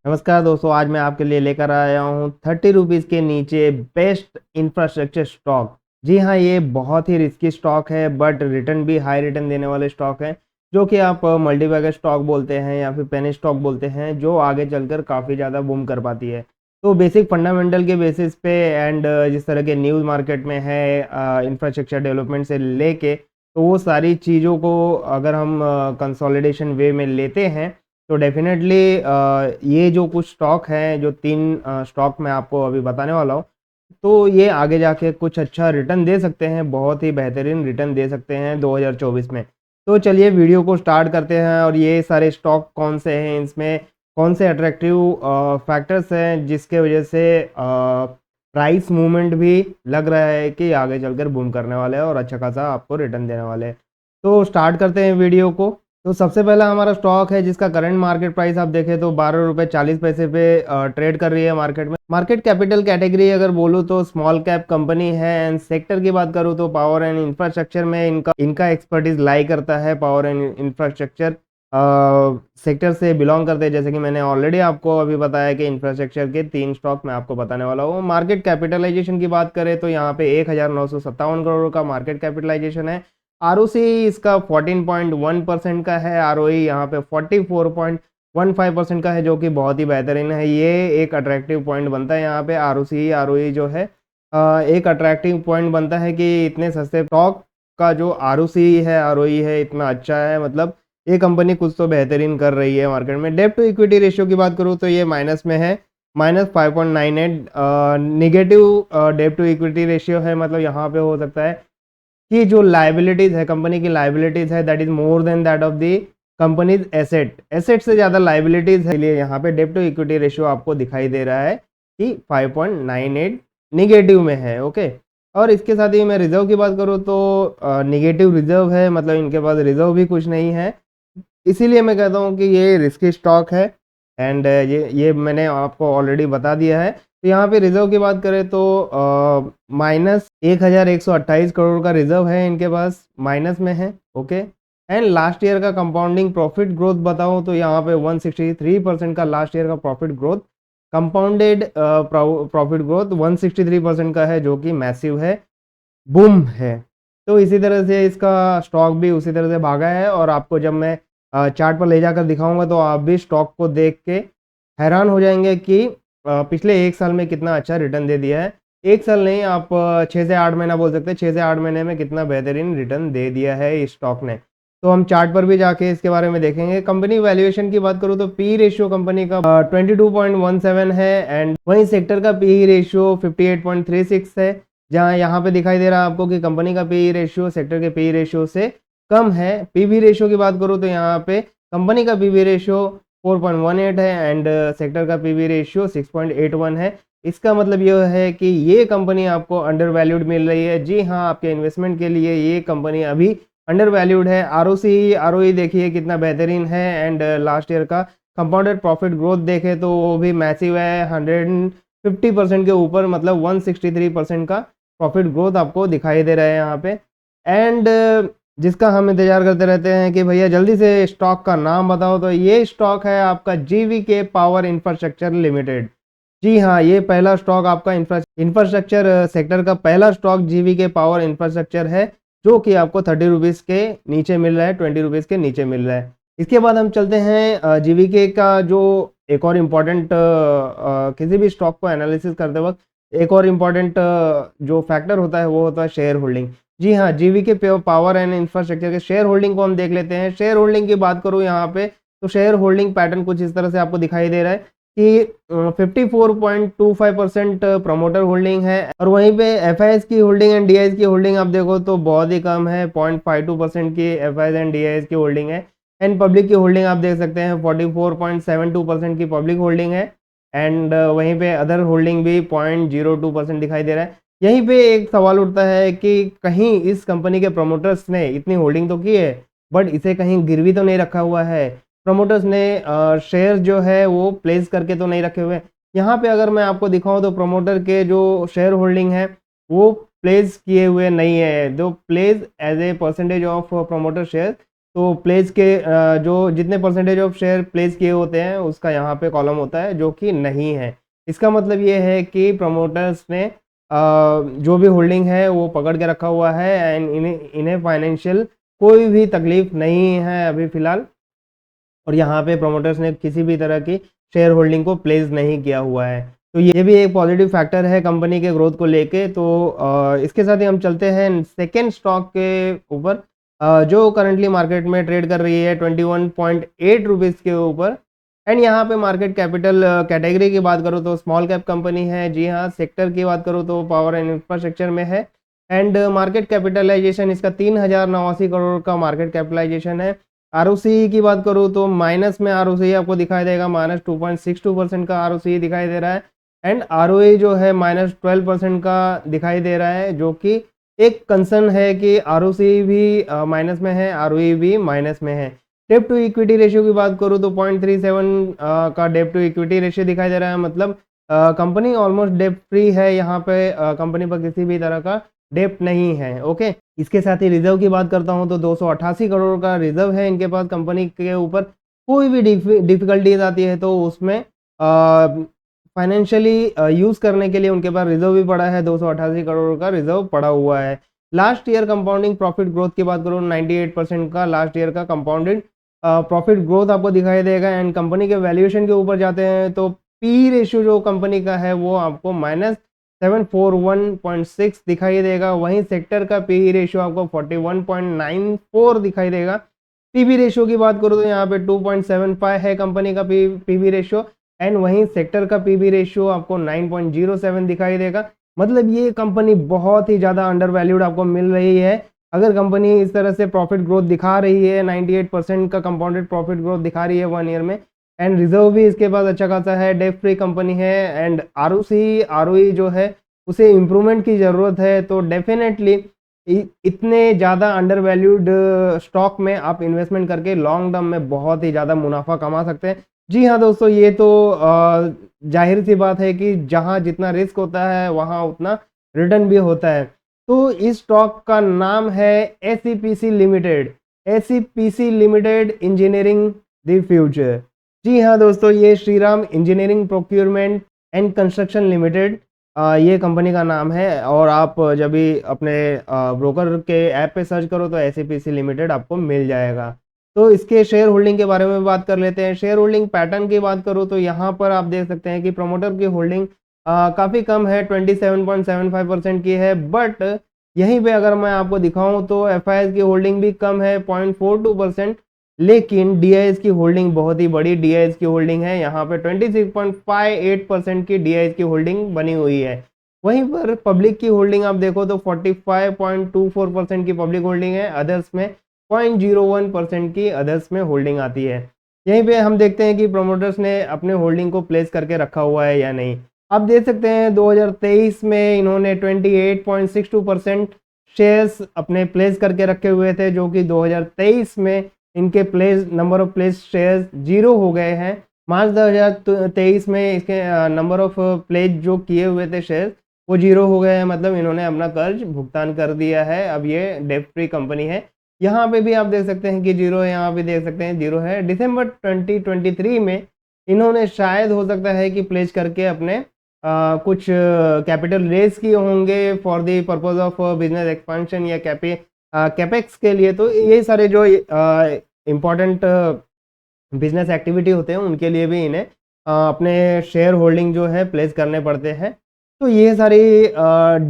नमस्कार दोस्तों, आज मैं आपके लिए लेकर आया हूँ 30 रुपीज़ के नीचे बेस्ट इंफ्रास्ट्रक्चर स्टॉक। जी हाँ, ये बहुत ही रिस्की स्टॉक है बट रिटर्न भी हाई रिटर्न देने वाले स्टॉक हैं, जो कि आप मल्टीबैगर स्टॉक बोलते हैं या फिर पेनी स्टॉक बोलते हैं, जो आगे चलकर काफ़ी ज़्यादा बूम कर पाती है। तो बेसिक फंडामेंटल के बेसिस पे एंड जिस तरह के न्यूज़ मार्केट में है इंफ्रास्ट्रक्चर डेवलपमेंट से लेके, तो वो सारी चीज़ों को अगर हम कंसोलिडेशन वे में लेते हैं तो डेफ़िनेटली ये जो कुछ स्टॉक हैं, जो 3 स्टॉक मैं आपको अभी बताने वाला हूँ, तो ये आगे जाके कुछ अच्छा रिटर्न दे सकते हैं, बहुत ही बेहतरीन रिटर्न दे सकते हैं 2024 में। तो चलिए वीडियो को स्टार्ट करते हैं और ये सारे स्टॉक कौन से हैं, इसमें कौन से अट्रैक्टिव फैक्टर्स हैं जिसके वजह से प्राइस मूवमेंट भी लग रहा है कि आगे चलकर बूम करने वाले हैं और अच्छा खासा आपको रिटर्न देने वाले हैं। तो स्टार्ट करते हैं वीडियो को। तो सबसे पहला हमारा स्टॉक है जिसका करंट मार्केट प्राइस आप देखें तो 12 रुपये 40 पैसे पे ट्रेड कर रही है मार्केट में। मार्केट कैपिटल कैटेगरी अगर बोलूँ तो स्मॉल कैप कंपनी है एंड सेक्टर की बात करूँ तो पावर एंड इंफ्रास्ट्रक्चर में इनका एक्सपर्टीज लाई करता है। पावर एंड इंफ्रास्ट्रक्चर सेक्टर से बिलोंग करते हैं, जैसे कि मैंने ऑलरेडी आपको अभी बताया कि इंफ्रास्ट्रक्चर के 3 स्टॉक मैं आपको बताने वाला हूँ। मार्केट कैपिटलाइजेशन की बात करें तो यहाँ पे 1957 करोड़ का मार्केट कैपिटलाइजेशन है। आरओसी इसका 14.1% का है, आरओई यहाँ पे 44.15% का है, जो कि बहुत ही बेहतरीन है। ये एक अट्रैक्टिव पॉइंट बनता है यहाँ पे आरओसी आरओई जो है एक अट्रैक्टिव पॉइंट बनता है कि इतने सस्ते स्टॉक का जो आरओसी है आरओई है इतना अच्छा है, मतलब ये कंपनी कुछ तो बेहतरीन कर रही है मार्केट में। डेब्ट टू इक्विटी रेशियो की बात करूँ तो ये माइनस में है, -5.98। निगेटिव डेब्ट टू इक्विटी रेशियो है, मतलब यहाँ पे हो सकता है कि जो लाइबिलिटीज है, कंपनी की लाइबिलिटीज है, that is more than that of the companies asset से ज़्यादा लाइबिलिटीज है, इसलिए यहाँ पे डेब्ट टू इक्विटी रेशियो आपको दिखाई दे रहा है कि 5.98 निगेटिव में है। ओके, और इसके साथ ही मैं रिजर्व की बात करूँ तो निगेटिव रिजर्व है, मतलब इनके पास रिजर्व भी कुछ नहीं है, इसीलिए मैं कहता हूँ कि ये रिस्की स्टॉक है एंड ये मैंने आपको ऑलरेडी बता दिया है। तो यहाँ पे रिजर्व की बात करें तो -1128 करोड़ का रिजर्व है इनके पास, माइनस में है। ओके, एंड लास्ट ईयर का कंपाउंडिंग प्रॉफिट ग्रोथ बताऊँ तो यहाँ पे 163% का लास्ट ईयर का profit growth, compounded profit growth 163% का है, जो कि मैसिव है, बूम है। तो इसी तरह से इसका स्टॉक भी उसी तरह से भागा है और आपको जब मैं चार्ट पर ले जाकर दिखाऊंगा तो आप भी स्टॉक को देख के हैरान हो जाएंगे कि पिछले 1 साल में कितना अच्छा रिटर्न दे दिया है। 1 साल नहीं, आप 6 से 8 महीना बोल सकते हैं, 6 से 8 महीने में कितना बेहतरीन रिटर्न दे दिया है इस स्टॉक ने। तो हम चार्ट पर भी जाके इसके बारे में देखेंगे। कंपनी वैल्यूएशन की बात करूँ तो पी रेशियो कंपनी का 22.17 है एंड वहीं सेक्टर का पी रेशियो 58.36 है, जहाँ यहाँ पे दिखाई दे रहा है आपको कि कंपनी का पी रेशियो सेक्टर के पी रेशियो से कम है। पीवी रेशियो की बात करूँ तो यहाँ पे कंपनी का पीवी रेशियो 4.18 है एंड सेक्टर का पीवी रेशियो 6.81 है। इसका मतलब यह है कि ये कंपनी आपको अंडर वैल्यूड मिल रही है। जी हाँ, आपके इन्वेस्टमेंट के लिए ये कंपनी अभी अंडर वैल्यूड है। आरओसी आरओई देखिए कितना बेहतरीन है एंड लास्ट ईयर का कंपाउंडेड प्रॉफिट ग्रोथ देखे तो वो भी मैसिव है, 150% के ऊपर, मतलब 163% का प्रॉफिट ग्रोथ आपको दिखाई दे रहा है यहाँ पे। एंड जिसका हम इंतजार करते रहते हैं कि भैया जल्दी से स्टॉक का नाम बताओ, तो ये स्टॉक है आपका जीवीके पावर इंफ्रास्ट्रक्चर लिमिटेड। जी हाँ, ये पहला स्टॉक आपका इंफ्रास्ट्रक्चर सेक्टर का पहला स्टॉक जीवीके पावर इंफ्रास्ट्रक्चर है, जो कि आपको 30 रुपीज़ के नीचे मिल रहा है, 20 रुपीज़ के नीचे मिल रहा है। इसके बाद हम चलते हैं जीवीके का जो एक और इम्पॉर्टेंट किसी भी स्टॉक को एनालिसिस करते वक्त एक और इम्पॉर्टेंट जो फैक्टर होता है वो होता है शेयर होल्डिंग। जी हाँ, जीवीके पावर एंड इंफ्रास्ट्रक्चर के शेयर होल्डिंग को हम देख लेते हैं। शेयर होल्डिंग की बात करूँ यहाँ पे तो शेयर होल्डिंग पैटर्न कुछ इस तरह से आपको दिखाई दे रहा है कि 54.25% प्रमोटर होल्डिंग है और वहीं पे एफआईएस की होल्डिंग एंड डीआईएस की होल्डिंग आप देखो तो बहुत ही कम है, 0.52% की एफआईएस एंड डीआईएस की होल्डिंग है। एंड पब्लिक की होल्डिंग आप देख सकते हैं 44.72% की पब्लिक होल्डिंग है एंड वहीं पे अदर होल्डिंग भी 0.02% दिखाई दे रहा है। यहीं पे एक सवाल उठता है कि कहीं इस कंपनी के प्रमोटर्स ने इतनी होल्डिंग तो की है बट इसे कहीं गिरवी तो नहीं रखा हुआ है, प्रमोटर्स ने शेयर जो है वो प्लेस करके तो नहीं रखे हुए। यहाँ पे अगर मैं आपको दिखाऊं तो प्रमोटर के जो शेयर होल्डिंग है वो प्लेस किए हुए नहीं है, जो pledge as a percentage of promoter share तो प्लेस के जो जितने परसेंटेज ऑफ शेयर प्लेस किए होते हैं उसका यहाँ पे कॉलम होता है, जो कि नहीं है। इसका मतलब ये है कि प्रमोटर्स ने जो भी होल्डिंग है वो पकड़ के रखा हुआ है एंड इन्हें इन्हें फाइनेंशियल कोई भी तकलीफ नहीं है अभी फ़िलहाल। और यहाँ पे प्रमोटर्स ने किसी भी तरह की शेयर होल्डिंग को प्लेस नहीं किया हुआ है। तो ये भी एक पॉजिटिव फैक्टर है कंपनी के ग्रोथ को लेके। तो इसके साथ ही हम चलते हैं सेकेंड स्टॉक के ऊपर, जो करंटली मार्केट में ट्रेड कर रही है 21.8 रुपीज़ के ऊपर। एंड यहाँ पे मार्केट कैपिटल कैटेगरी की बात करूँ तो स्मॉल कैप कंपनी है। जी हाँ, सेक्टर की बात करूँ तो पावर एंड इंफ्रास्ट्रक्चर में है। एंड मार्केट कैपिटलाइजेशन इसका 3089 करोड़ का मार्केट कैपिटलाइजेशन है। आरओसी की बात करूँ तो माइनस में आरओसी आपको दिखाई देगा, -2.62% का आरओसी दिखाई दे रहा है। एंड आरओई जो है -12% का दिखाई दे रहा है, जो कि एक कंसर्न है कि आरओसी भी माइनस में है, आरओई भी माइनस में है। डेब्ट टू इक्विटी रेशियो की बात करूँ तो 0.37 का डेब्ट टू इक्विटी रेशियो दिखाई दे रहा है। मतलब कंपनी ऑलमोस्ट डेब्ट फ्री है। यहाँ पे कंपनी पर किसी भी तरह का डेब्ट नहीं है। ओके, इसके साथ ही रिजर्व की बात करता हूँ तो 288 करोड़ का रिजर्व है इनके पास। कंपनी के ऊपर कोई भी डिफिकल्टीज आती है तो उसमें फाइनेंशियली यूज़ करने के लिए उनके पास रिजर्व भी पड़ा है। 288 करोड़ का रिजर्व पड़ा हुआ है। Last year compounding profit growth की बात करूँ 98% का लास्ट ईयर का कंपाउंडेड प्रॉफिट ग्रोथ आपको दिखाई देगा। एंड कंपनी के वैल्यूएशन के ऊपर जाते हैं तो पी रेशियो जो कंपनी का है वो आपको -741.6 दिखाई देगा। वहीं सेक्टर का पी रेशियो आपको 41.94 दिखाई देगा। पीबी रेशियो की बात करूँ तो यहाँ पे 2.75 है कंपनी का पीबी रेशियो। एंड वहीं सेक्टर का पीबी रेशियो आपको 9.07 दिखाई देगा। मतलब ये कंपनी बहुत ही ज़्यादा अंडर वैल्यूड आपको मिल रही है। अगर कंपनी इस तरह से प्रॉफिट ग्रोथ दिखा रही है, 98% का कंपाउंडेड प्रॉफिट ग्रोथ दिखा रही है 1 ईयर में, एंड रिजर्व भी इसके पास अच्छा खासा है, डेट फ्री कंपनी है, एंड आरओसी आरओई जो है उसे इम्प्रूवमेंट की ज़रूरत है, तो डेफिनेटली इतने ज़्यादा अंडर वैल्यूड स्टॉक में आप इन्वेस्टमेंट करके लॉन्ग टर्म में बहुत ही ज़्यादा मुनाफा कमा सकते हैं। जी हाँ दोस्तों, ये तो जाहिर सी बात है कि जहाँ जितना रिस्क होता है वहाँ उतना रिटर्न भी होता है। तो इस स्टॉक का नाम है ACPC limited. ACPC limited engineering the future. जी हाँ दोस्तों, ये Shriram engineering procurement and construction limited ये कंपनी का नाम है। और आप जब भी अपने ब्रोकर के ऐप पे सर्च करो तो एसीपीसी लिमिटेड आपको मिल जाएगा। तो इसके शेयर होल्डिंग के बारे में बात कर लेते हैं। शेयर होल्डिंग पैटर्न की बात करूँ तो यहाँ पर आप देख सकते हैं कि प्रमोटर की होल्डिंग काफ़ी कम है, 27.75% की है। बट यहीं पे अगर मैं आपको दिखाऊं तो एफआईएस की होल्डिंग भी कम है, 0.42%। लेकिन डीआईएस की होल्डिंग बहुत ही बड़ी डीआईएस की होल्डिंग है। यहाँ पे 26.58% की डीआईएस की होल्डिंग बनी हुई है। वहीं पर पब्लिक की होल्डिंग आप देखो तो 45.24% की पब्लिक होल्डिंग है। अदर्स में 0.01% की अदर्स में होल्डिंग आती है। यहीं पे हम देखते हैं कि प्रमोटर्स ने अपने होल्डिंग को प्लेस करके रखा हुआ है या नहीं। आप देख सकते हैं 2023 में इन्होंने 28.62% शेयर्स अपने प्लेस करके रखे हुए थे, जो कि 2023 में इनके place number of place shares 0 हो गए हैं। मार्च 2023 में इसके नंबर ऑफ प्लेस जो किए हुए थे शेयर्स वो 0 हो गए हैं। मतलब इन्होंने अपना कर्ज भुगतान कर दिया है। अब ये डेब्ट फ्री कंपनी है। यहाँ पे भी आप देख सकते हैं कि 0 है, यहाँ पे देख सकते हैं 0 है। दिसंबर 2023 में इन्होंने शायद हो सकता है कि प्लेस करके अपने कुछ कैपिटल रेज किए होंगे for the purpose of business expansion या कैपेक्स के लिए। तो ये सारे जो इम्पोर्टेंट बिजनेस एक्टिविटी होते हैं उनके लिए भी इन्हें अपने शेयर होल्डिंग जो है प्लेस करने पड़ते हैं। तो ये सारी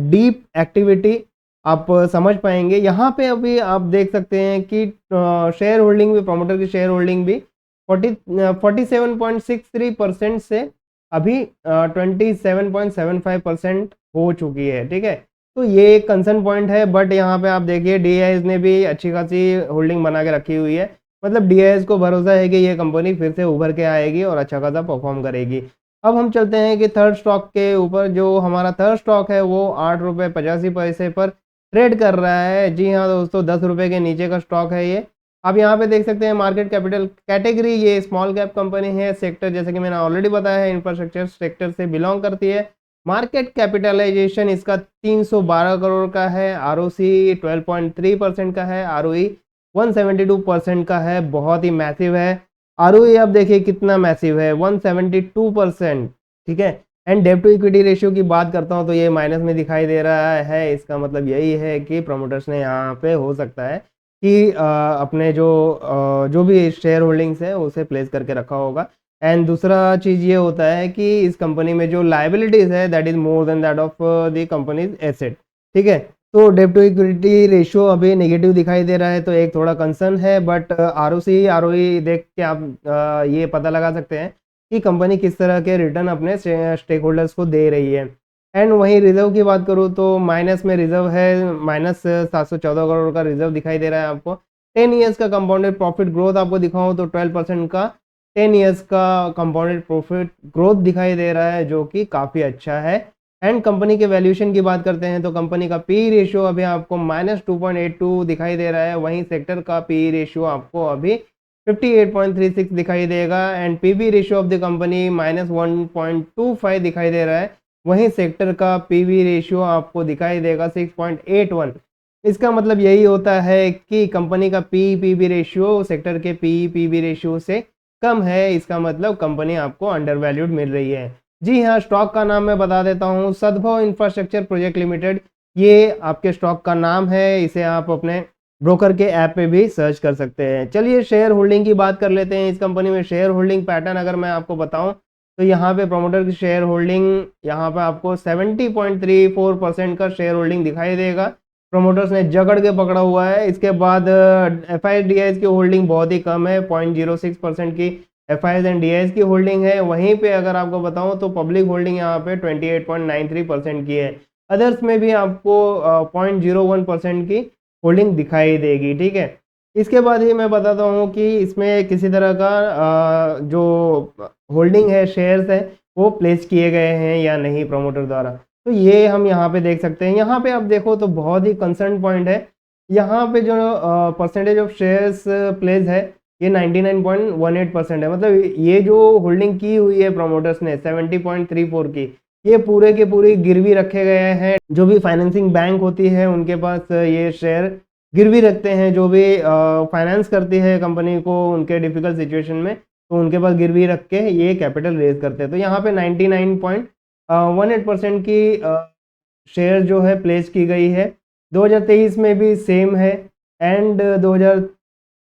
डीप एक्टिविटी आप समझ पाएंगे। यहाँ पे अभी आप देख सकते हैं कि शेयर होल्डिंग भी, प्रमोटर की शेयर होल्डिंग भी 47.63% से अभी 27.75% हो चुकी है। ठीक है, तो ये एक कंसर्न पॉइंट है। बट यहाँ पे आप देखिए डीआईएस ने भी अच्छी खासी होल्डिंग बना के रखी हुई है। मतलब डीआईएस को भरोसा है कि ये कंपनी फिर से उभर के आएगी और अच्छा खासा परफॉर्म करेगी। अब हम चलते हैं कि थर्ड स्टॉक के ऊपर। जो हमारा थर्ड स्टॉक है वो 8 रुपये 85 पैसे पर ट्रेड कर रहा है। जी हाँ दोस्तों, 10 रुपये के नीचे का स्टॉक है ये। आप यहाँ पे देख सकते हैं मार्केट कैपिटल कैटेगरी, ये स्मॉल कैप कंपनी है। सेक्टर जैसे कि मैंने ऑलरेडी बताया है, इंफ्रास्ट्रक्चर सेक्टर से बिलोंग करती है। मार्केट कैपिटलाइजेशन इसका 312 करोड़ का है। आरओसी 12.3% का है। आरओई 172% का है, बहुत ही मैसिव है। आरओई आप देखिए कितना मैसिव है, 172%, ठीक है। एंड डेब्ट टू इक्विटी रेशियो की बात करता हूँ तो ये माइनस में दिखाई दे रहा है। इसका मतलब यही है कि प्रमोटर्स ने यहाँ पे हो सकता है कि अपने जो भी शेयर होल्डिंग्स है उसे प्लेस करके रखा होगा। एंड दूसरा चीज़ ये होता है कि इस कंपनी में जो लाइबिलिटीज़ है that is more than that of the companies asset, ठीक है। तो डेब्ट टू इक्विटी रेशियो अभी नेगेटिव दिखाई दे रहा है, तो एक थोड़ा कंसर्न है। बट आरओसी आरओई देख के आप ये पता लगा सकते हैं कि कंपनी किस तरह के रिटर्न अपने स्टेक होल्डर्स को दे रही है। एंड वहीं रिजर्व की बात करूँ तो माइनस में रिजर्व है, माइनस 714 करोड़ का रिजर्व दिखाई दे रहा है आपको। 10 ईयर्स का कंपाउंडेड प्रॉफिट ग्रोथ आपको दिखाऊं तो 12% का 10 ईयर्स का कंपाउंडेड प्रॉफिट ग्रोथ दिखाई दे रहा है, जो कि काफ़ी अच्छा है। एंड कंपनी के वैल्यूएशन की बात करते हैं तो कंपनी का पी रेशियो अभी आपको -2.82 दिखाई दे रहा है। वहीं सेक्टर का पी रेशियो आपको अभी 58.36 दिखाई देगा। And PB ratio of the company -1.25 दिखाई दे रहा है। वहीं सेक्टर का पीवी रेशियो आपको दिखाई देगा 6.81। इसका मतलब यही होता है कि कंपनी का पी पीबी रेशियो सेक्टर के पी पीबी रेशियो से कम है। इसका मतलब कंपनी आपको अंडर वैल्यूड मिल रही है। जी हाँ, स्टॉक का नाम मैं बता देता हूँ, सद्भव इंफ्रास्ट्रक्चर प्रोजेक्ट लिमिटेड, ये आपके स्टॉक का नाम है। इसे आप अपने ब्रोकर के ऐप पे भी सर्च कर सकते हैं। चलिए शेयर होल्डिंग की बात कर लेते हैं। इस कंपनी में शेयर होल्डिंग पैटर्न अगर मैं आपको बताऊं तो यहाँ पे प्रमोटर की शेयर होल्डिंग, यहाँ पे आपको 70.34% का शेयर होल्डिंग दिखाई देगा। प्रमोटर्स ने जकड़ के पकड़ा हुआ है। इसके बाद एफ आई की होल्डिंग बहुत ही कम है, 0.06% की एफ एंड डी की होल्डिंग है। वहीं पे अगर आपको बताऊं तो पब्लिक होल्डिंग यहाँ पे 28.93% की है। अदर्स में भी आपको 0.01% की होल्डिंग दिखाई देगी, ठीक है। इसके बाद ही मैं बताता हूँ कि इसमें किसी तरह का जो होल्डिंग है, शेयर्स है, वो प्लेस किए गए हैं या नहीं प्रमोटर द्वारा, तो ये हम यहाँ पे देख सकते हैं। यहाँ पे आप देखो तो बहुत ही कंसर्न पॉइंट है। यहाँ पे जो परसेंटेज ऑफ शेयर्स प्लेस है ये 99.18% है। मतलब ये जो होल्डिंग की हुई है प्रमोटर्स ने 70.34 की, ये पूरे के पूरे गिरवी रखे गए हैं। जो भी फाइनेंसिंग बैंक होती है उनके पास ये शेयर गिरवी रखते हैं। जो भी फाइनेंस करती है कंपनी को उनके डिफिकल्ट सिचुएशन में, तो उनके पास गिरवी रख के ये कैपिटल रेज करते हैं। तो यहाँ पे 99.18% की शेयर जो है प्लेस की गई है। 2023 में भी सेम है। एंड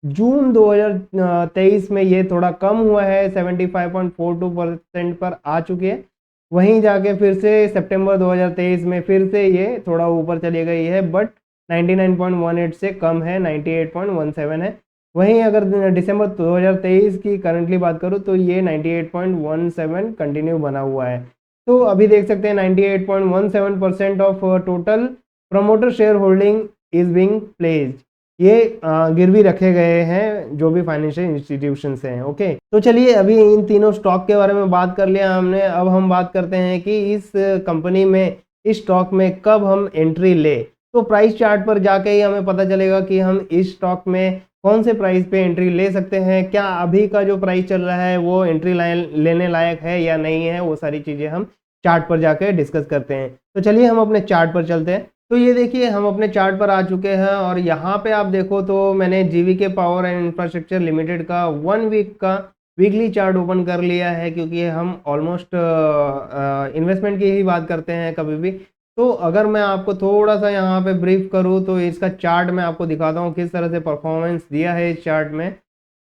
जून 2023 में ये थोड़ा कम हुआ है, 75.42% पर आ चुके हैं। वहीं जाके फिर से सितंबर 2023 में फिर से ये थोड़ा ऊपर चली गई है, बट 99.18 से कम है, 98.17 है। वहीं अगर दिसंबर 2023 की करंटली बात करूँ तो ये 98.17 कंटिन्यू बना हुआ है। तो अभी देख सकते हैं 98.17% of total promoter share holding is being placed. ये गिरवी रखे गए हैं जो भी फाइनेंशियल इंस्टीट्यूशंस हैं। ओके, तो चलिए अभी इन तीनों स्टॉक के बारे में बात कर लिया हमने। अब हम बात करते हैं कि इस कंपनी में, इस स्टॉक में कब हम एंट्री ले। तो प्राइस चार्ट पर जाके ही हमें पता चलेगा कि हम इस स्टॉक में कौन से प्राइस पे एंट्री ले सकते हैं। क्या अभी का जो प्राइस चल रहा है वो एंट्री लेने लायक है या नहीं है, वो सारी चीज़ें हम चार्ट पर जाकर डिस्कस करते हैं। तो चलिए हम अपने चार्ट पर चलते हैं। तो ये देखिए हम अपने चार्ट पर आ चुके हैं और यहाँ पे आप देखो तो मैंने GVK power and infrastructure limited का 1 वीक का वीकली चार्ट ओपन कर लिया है, क्योंकि हम ऑलमोस्ट इन्वेस्टमेंट की ही बात करते हैं कभी भी। तो अगर मैं आपको थोड़ा सा यहाँ पे ब्रीफ करूँ तो इसका चार्ट मैं आपको दिखाता हूँ किस तरह से परफॉर्मेंस दिया है इस चार्ट में।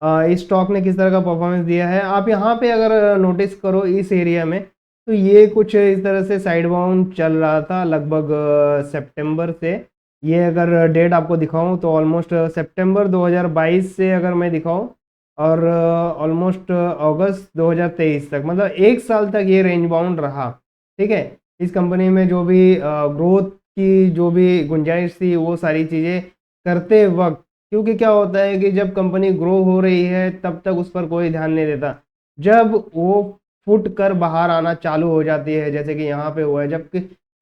इस स्टॉक ने किस तरह का परफॉर्मेंस दिया है आप यहाँ पे अगर नोटिस करो इस एरिया में, तो ये कुछ इस तरह से साइड बाउंड चल रहा था लगभग सितंबर से। ये अगर डेट आपको दिखाऊं तो ऑलमोस्ट सितंबर 2022 से अगर मैं दिखाऊं और ऑलमोस्ट अगस्त 2023 तक, मतलब एक साल तक ये रेंज बाउंड रहा, ठीक है। इस कंपनी में जो भी ग्रोथ की जो भी गुंजाइश थी वो सारी चीज़ें करते वक्त, क्योंकि क्या होता है कि जब कंपनी ग्रो हो रही है तब तक उस पर कोई ध्यान नहीं देता। जब वो फुट कर बाहर आना चालू हो जाती है, जैसे कि यहाँ पे हुआ है, जब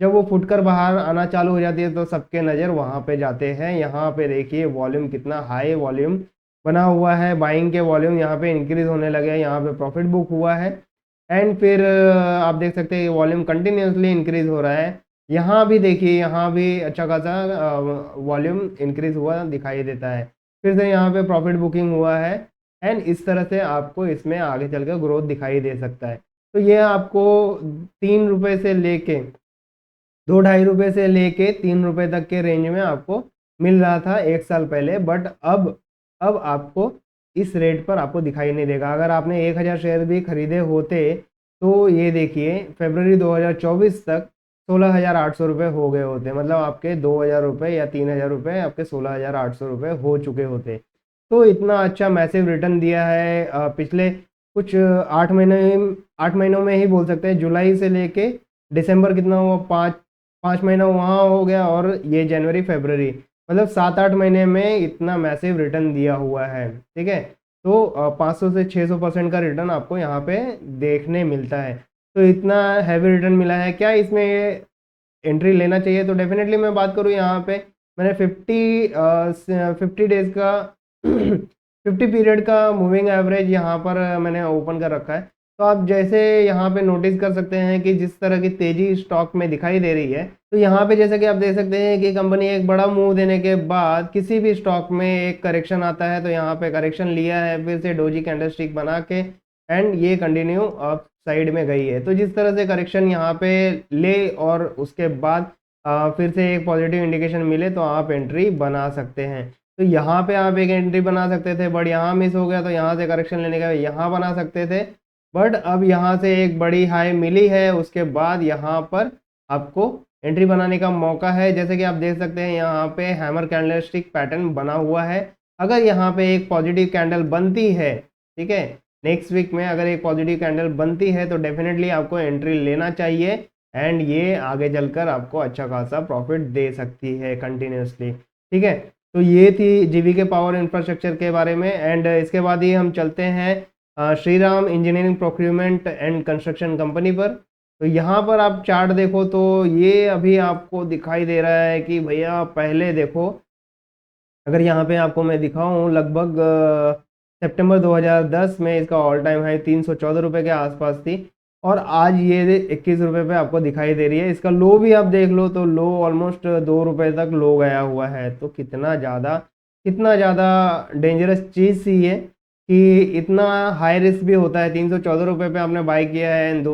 वो फुट कर बाहर आना चालू हो जाती है तो सबके नज़र वहाँ पे जाते हैं। यहाँ पे देखिए वॉल्यूम कितना हाई वॉल्यूम बना हुआ है, बाइंग के वॉल्यूम यहाँ पे इंक्रीज होने लगे हैं, यहाँ पे प्रॉफिट बुक हुआ है। एंड फिर आप देख सकते हैं वॉल्यूम कंटिन्यूसली इंक्रीज हो रहा है। यहाँ भी देखिए, यहाँ भी अच्छा खासा वॉल्यूम इंक्रीज हुआ दिखाई देता है। फिर से यहाँ पे प्रॉफिट बुकिंग हुआ है एंड इस तरह से आपको इसमें आगे चल कर ग्रोथ दिखाई दे सकता है। तो ये आपको 3 रुपये से लेके 2-2.5 रुपये से लेके 3 रुपये तक के रेंज में आपको मिल रहा था 1 साल पहले, बट अब आपको इस रेट पर आपको दिखाई नहीं देगा। अगर आपने 1000 शेयर भी खरीदे होते तो ये देखिए फरवरी 2024 तक 16,800 रुपये हो गए होते, मतलब आपके 2,000 रुपये या 3,000 रुपये आपके 16,800 रुपये हो चुके होते। तो इतना अच्छा मैसिव रिटर्न दिया है पिछले कुछ 8 महीनों में ही बोल सकते हैं। जुलाई से लेके दिसंबर कितना हुआ, 5 महीना वहाँ हो गया, और ये जनवरी फरवरी, मतलब 7-8 महीने में इतना मैसिव रिटर्न दिया हुआ है। ठीक है, तो 500 से 600% का रिटर्न आपको यहाँ पे देखने मिलता है। तो इतना हैवी रिटर्न मिला है, क्या इसमें एंट्री लेना चाहिए? तो डेफिनेटली मैं बात करूँ यहाँ पे, मैंने 50 डेज का 50 पीरियड का मूविंग एवरेज यहाँ पर मैंने ओपन कर रखा है। तो आप जैसे यहाँ पे नोटिस कर सकते हैं कि जिस तरह की तेज़ी स्टॉक में दिखाई दे रही है, तो यहाँ पे जैसे कि आप देख सकते हैं कि कंपनी एक बड़ा मूव देने के बाद किसी भी स्टॉक में एक करेक्शन आता है, तो यहाँ पे करेक्शन लिया है, फिर से डोजी कैंडलस्टिक बना के एंड ये कंटिन्यू अप साइड में गई है। तो जिस तरह से करेक्शन यहाँ पे ले और उसके बाद फिर से एक पॉजिटिव इंडिकेशन मिले तो आप एंट्री बना सकते हैं। तो यहाँ पे आप एक एंट्री बना सकते थे, बट यहाँ मिस हो गया, तो यहाँ से करेक्शन लेने का यहाँ बना सकते थे, बट अब यहाँ से एक बड़ी हाई मिली है, उसके बाद यहाँ पर आपको एंट्री बनाने का मौका है। जैसे कि आप देख सकते हैं यहाँ पे हैमर कैंडलस्टिक पैटर्न बना हुआ है। अगर यहाँ पे एक पॉजिटिव कैंडल बनती है, ठीक है, नेक्स्ट वीक में अगर एक पॉजिटिव कैंडल बनती है तो डेफिनेटली आपको एंट्री लेना चाहिए एंड ये आगे चलकर आपको अच्छा खासा प्रॉफिट दे सकती है कंटिन्यूसली। ठीक है, तो ये थी जीवीके पावर इंफ्रास्ट्रक्चर के बारे में। एंड इसके बाद ही हम चलते हैं Shriram engineering procurement and construction company पर। तो यहाँ पर आप चार्ट देखो तो ये अभी आपको दिखाई दे रहा है कि भैया पहले देखो, अगर यहाँ पे आपको मैं दिखाऊं, लगभग सितंबर 2010 में इसका ऑल टाइम हाई 314 रुपये के आसपास थी, और आज ये 21 रुपये पे आपको दिखाई दे रही है। इसका लो भी आप देख लो तो लो ऑलमोस्ट 2 रुपये तक लो गया हुआ है। तो कितना ज़्यादा डेंजरस चीज़ सी है कि इतना हाई रिस्क भी होता है। 314 रुपये पे आपने बाई किया है एंड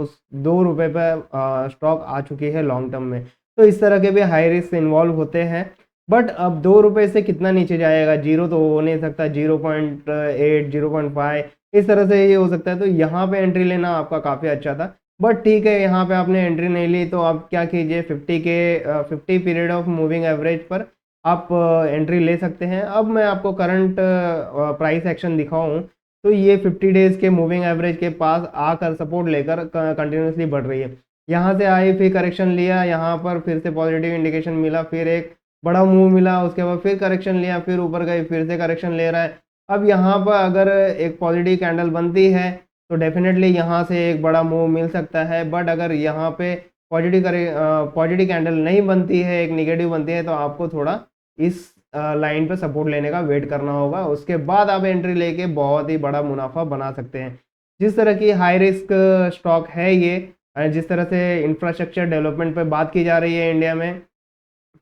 2 रुपये पे स्टॉक आ चुकी है लॉन्ग टर्म में। तो इस तरह के भी हाई रिस्क इन्वॉल्व होते हैं, बट अब 2 रुपये से कितना नीचे जाएगा, जीरो तो हो नहीं सकता, 0.8 0.5 इस तरह से ये हो सकता है। तो यहाँ पे एंट्री लेना आपका काफ़ी अच्छा था, बट ठीक है, यहाँ पे आपने एंट्री नहीं ली तो आप क्या कीजिए, 50 पीरियड ऑफ मूविंग एवरेज पर आप एंट्री ले सकते हैं। अब मैं आपको करंट प्राइस एक्शन दिखाऊं तो ये 50 डेज के मूविंग एवरेज के पास आकर सपोर्ट लेकर कंटिन्यूसली बढ़ रही है। यहाँ से आई, फिर करेक्शन लिया, यहाँ पर फिर से पॉजिटिव इंडिकेशन मिला, फिर एक बड़ा मूव मिला, उसके बाद फिर करेक्शन लिया, फिर ऊपर गई, फिर से करेक्शन ले रहा है। अब यहाँ पर अगर एक पॉजिटिव कैंडल बनती है तो डेफिनेटली यहाँ से एक बड़ा मूव मिल सकता है, बट अगर यहाँ पे पॉजिटिव कैंडल नहीं बनती है, एक नेगेटिव बनती है, तो आपको थोड़ा इस लाइन पे सपोर्ट लेने का वेट करना होगा, उसके बाद आप एंट्री लेके बहुत ही बड़ा मुनाफा बना सकते हैं। जिस तरह की हाई रिस्क स्टॉक है ये, जिस तरह से इंफ्रास्ट्रक्चर डेवलपमेंट पे बात की जा रही है इंडिया में,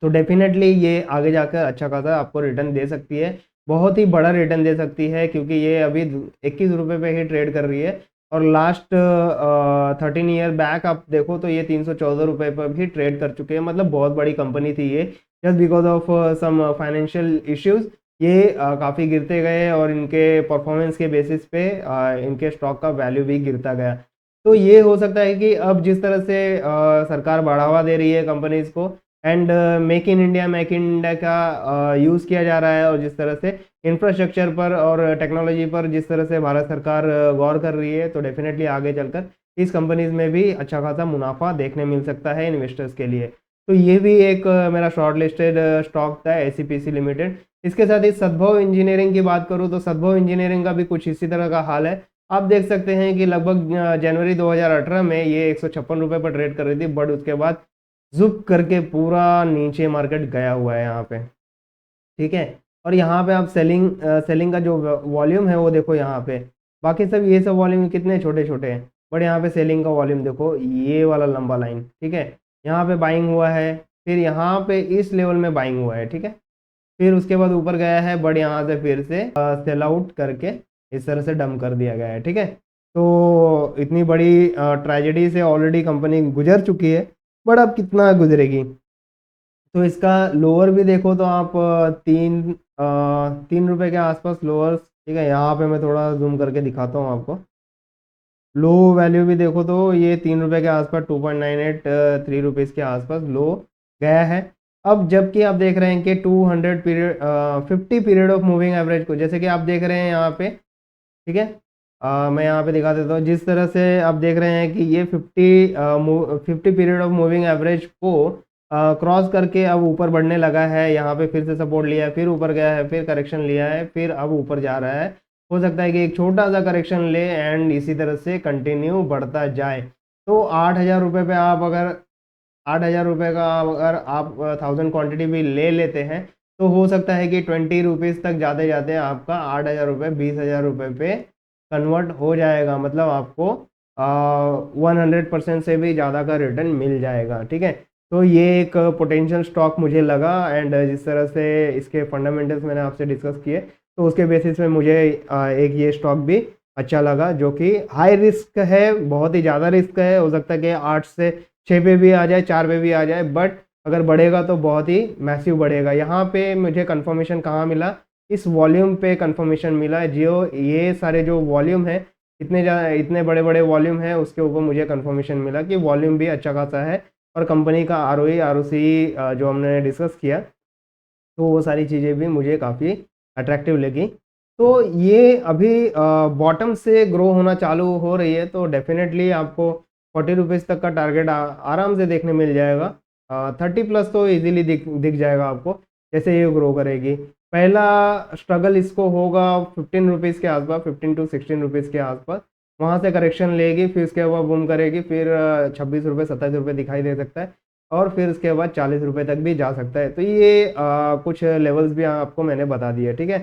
तो डेफिनेटली ये आगे जाकर अच्छा खासा आपको रिटर्न दे सकती है, बहुत ही बड़ा रिटर्न दे सकती है, क्योंकि ये अभी 21 रुपये पे ही ट्रेड कर रही है, और लास्ट 13 ईयर बैक आप देखो तो ये 314 रुपये पर भी ट्रेड कर चुके हैं। मतलब बहुत बड़ी कंपनी थी ये, just because of some financial issues ये काफ़ी गिरते गए, और इनके परफॉर्मेंस के बेसिस पे इनके स्टॉक का वैल्यू भी गिरता गया। तो ये हो सकता है कि अब जिस तरह से सरकार बढ़ावा दे रही है कंपनीज को एंड मेक इन इंडिया का यूज़ किया जा रहा है, और जिस तरह से इंफ्रास्ट्रक्चर पर और टेक्नोलॉजी पर जिस तरह से भारत सरकार गौर कर रही है, तो डेफिनेटली आगे चलकर इस कंपनीज में भी अच्छा खासा मुनाफा देखने मिल सकता है इन्वेस्टर्स के लिए। तो ये भी एक मेरा शॉर्ट लिस्टेड स्टॉक था एसीपीसी लिमिटेड। इसके साथ ही सद्भव इंजीनियरिंग की बात करूँ तो सद्भव इंजीनियरिंग का भी कुछ इसी तरह का हाल है। आप देख सकते हैं कि लगभग जनवरी 2018 में ये 156 रुपये पर ट्रेड कर रही थी, बट उसके बाद जुक करके पूरा नीचे मार्केट गया हुआ है यहाँ पे। ठीक है, और यहाँ पे आप सेलिंग का जो वॉल्यूम है वो देखो यहाँ पे, बाकी सब ये सब वॉल्यूम कितने छोटे छोटे हैं, बट यहाँ पे सेलिंग का वॉल्यूम देखो, ये वाला लंबा लाइन। ठीक है, यहाँ पे बाइंग हुआ है, फिर यहाँ पे इस लेवल में बाइंग हुआ है। ठीक है, फिर उसके बाद ऊपर गया है, बट यहाँ से फिर से सेल आउट करके इस तरह से डंप कर दिया गया है। ठीक है, तो इतनी बड़ी ट्रेजेडी से ऑलरेडी कंपनी गुजर चुकी है, बट अब कितना गुजरेगी। तो इसका लोअर भी देखो तो आप 3 रुपए के आसपास लोअर। ठीक है, यहाँ पे मैं थोड़ा जूम करके दिखाता हूँ आपको। लो वैल्यू भी देखो तो ये 3 रुपए के आसपास 2.98 3 रुपीज़ के आसपास लो गया है। अब जबकि आप देख रहे हैं कि 200 period 50 period of moving average को, जैसे कि आप देख रहे हैं यहाँ पे। ठीक है, मैं यहाँ पे दिखा देता हूँ। जिस तरह से आप देख रहे हैं कि ये 50 पीरियड ऑफ मूविंग एवरेज को क्रॉस करके अब ऊपर बढ़ने लगा है। यहाँ पे फिर से सपोर्ट लिया है, फिर ऊपर गया है, फिर करेक्शन लिया है, फिर अब ऊपर जा रहा है। हो सकता है कि एक छोटा सा करेक्शन ले एंड इसी तरह से कंटिन्यू बढ़ता जाए। तो 8,000 रुपये पे आप अगर 8,000 रुपये का अगर आप 1000 क्वान्टिटी भी ले लेते हैं, तो हो सकता है कि 20 रुपीज़ तक जाते जाते आपका 8,000 रुपये 20,000 रुपये पे कन्वर्ट हो जाएगा। मतलब आपको 100% से भी ज़्यादा का रिटर्न मिल जाएगा। ठीक है, तो ये एक पोटेंशियल स्टॉक मुझे लगा, एंड जिस तरह से इसके फंडामेंटल्स मैंने आपसे डिस्कस किए, तो उसके बेसिस में मुझे एक ये स्टॉक भी अच्छा लगा, जो कि हाई रिस्क है, बहुत ही ज़्यादा रिस्क है। हो सकता है कि 8 से 6 पे भी आ जाए, 4 पे भी आ जाए, बट अगर बढ़ेगा तो बहुत ही मैसिव बढ़ेगा। यहाँ पे मुझे कंफर्मेशन कहाँ मिला, इस वॉल्यूम पे कंफर्मेशन मिला है। जो ये सारे जो वॉल्यूम है, इतने बड़े बड़े वॉल्यूम है, उसके ऊपर मुझे कंफर्मेशन मिला कि वॉल्यूम भी अच्छा खासा है, और कंपनी का आरओई आरओसी जो हमने डिस्कस किया, तो वो सारी चीज़ें भी मुझे काफ़ी अट्रैक्टिव लगी। तो ये अभी बॉटम से ग्रो होना चालू हो रही है, तो डेफिनेटली आपको 40 रुपीज़ तक का टारगेट आराम से देखने मिल जाएगा। 30+ तो इजीली दिख जाएगा आपको, जैसे ये ग्रो करेगी। पहला स्ट्रगल इसको होगा 15 रुपीज़ के आसपास, 15 to 16 रुपीज़ के आसपास। वहाँ से करेक्शन लेगी, फिर उसके बाद बूम करेगी, फिर 26 रुपये 27 रुपये दिखाई दे सकता है, और फिर उसके बाद 40 रुपये तक भी जा सकता है। तो ये कुछ लेवल्स भी आपको मैंने बता दिए। ठीक है,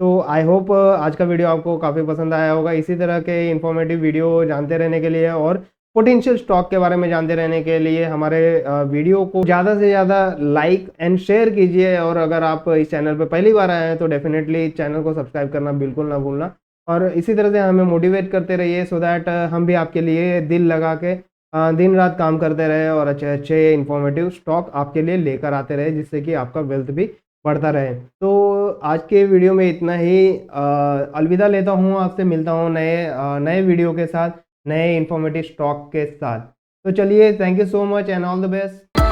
तो आई होप आज का वीडियो आपको काफ़ी पसंद आया होगा। इसी तरह के इन्फॉर्मेटिव वीडियो जानते रहने के लिए और पोटेंशियल स्टॉक के बारे में जानते रहने के लिए हमारे वीडियो को ज़्यादा से ज़्यादा लाइक एंड शेयर कीजिए। और अगर आप इस चैनल पर पहली बार आए हैं तो डेफिनेटली चैनल को सब्सक्राइब करना बिल्कुल ना भूलना, और इसी तरह से हमें मोटिवेट करते रहिए, सो दैट हम भी आपके लिए दिल लगा के दिन रात काम करते रहे और अच्छे अच्छे इन्फॉर्मेटिव स्टॉक आपके लिए लेकर आते रहे, जिससे कि आपका वेल्थ भी बढ़ता रहे। तो आज के वीडियो में इतना ही। अलविदा लेता हूँ आपसे, मिलता हूँ नए वीडियो के साथ, नए इन्फॉर्मेटिव स्टॉक के साथ। तो चलिए, thank you so much and all the best.